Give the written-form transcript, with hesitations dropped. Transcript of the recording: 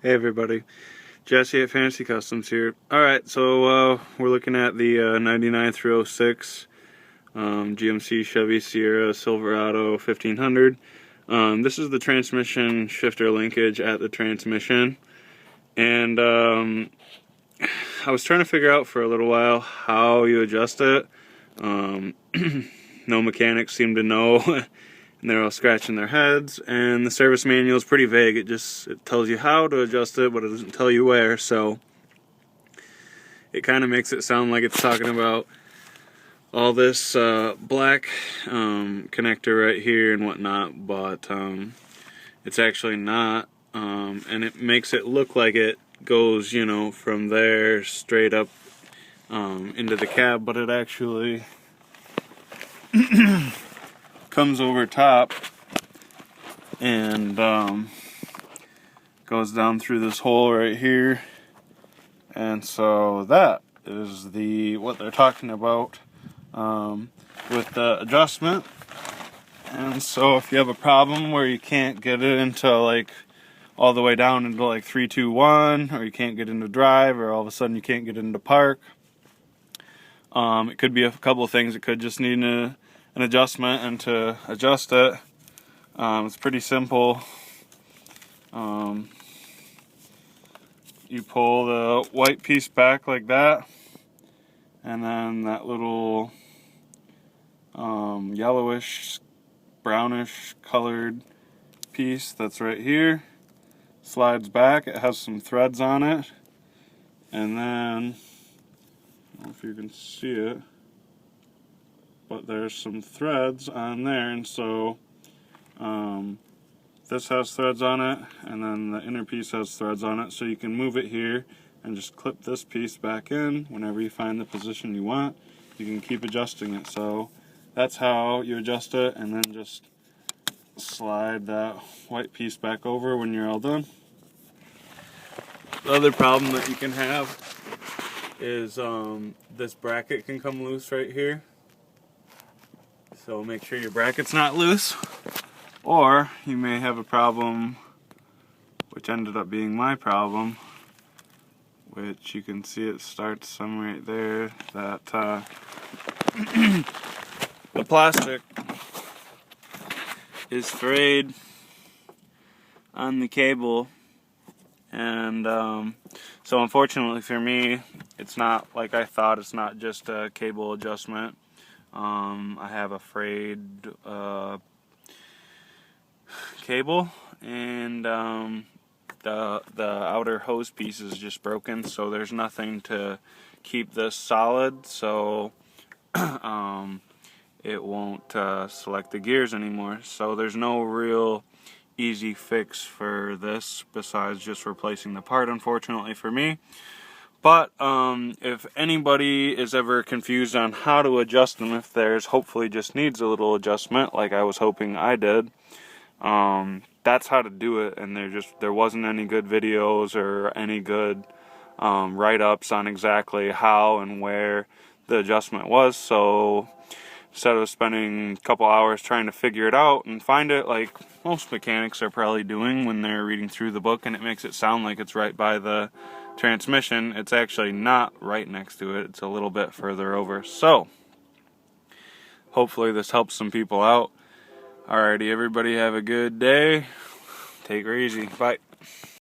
Hey everybody, Jesse at Fantasy Customs here. Alright, so we're looking at the 99 through 06 GMC Chevy Sierra Silverado 1500. This is the transmission shifter linkage at the transmission. And I was trying to figure out for a little while how you adjust it. No mechanics seem to know. And they're all scratching their heads, and the service manual is pretty vague. It tells you how to adjust it, but it doesn't tell you where, so it kind of makes it sound like it's talking about all this black connector right here and whatnot, but it's actually not, and it makes it look like it goes, you know, from there straight up into the cab, but it actually comes over top and goes down through this hole right here, and so that is what they're talking about with the adjustment. And so if you have a problem where you can't get it into like all the way down into like 3, 2, 1, or you can't get into drive, or all of a sudden you can't get into park, it could be a couple of things. It could just need an adjustment, and to adjust it, it's pretty simple. You pull the white piece back like that, and then that little yellowish, brownish colored piece that's right here slides back. It has some threads on it, and then, I don't know if you can see it, but there's some threads on there, and so this has threads on it, and then the inner piece has threads on it, so you can move it here and just clip this piece back in whenever you find the position you want. You can keep adjusting it. So that's how you adjust it, and then just slide that white piece back over when you're all done. The other problem that you can have is this bracket can come loose right here. So make sure your bracket's not loose. Or you may have a problem, which ended up being my problem, which you can see it starts some right there, that the plastic is frayed on the cable, and so unfortunately for me, it's not like I thought. It's not just a cable adjustment. I have a frayed cable, and the outer hose piece is just broken, so there's nothing to keep this solid, so it won't select the gears anymore. So there's no real easy fix for this besides just replacing the part, unfortunately for me. But if anybody is ever confused on how to adjust them, if theirs hopefully just needs a little adjustment like I was hoping I did, that's how to do it. And there wasn't any good videos or any good write-ups on exactly how and where the adjustment was. So instead of spending a couple hours trying to figure it out and find it, like most mechanics are probably doing when they're reading through the book, and it makes it sound like it's right by the transmission, it's actually not right next to it. It's a little bit further over. So hopefully this helps some people out. Alrighty, everybody have a good day. Take her easy. Bye.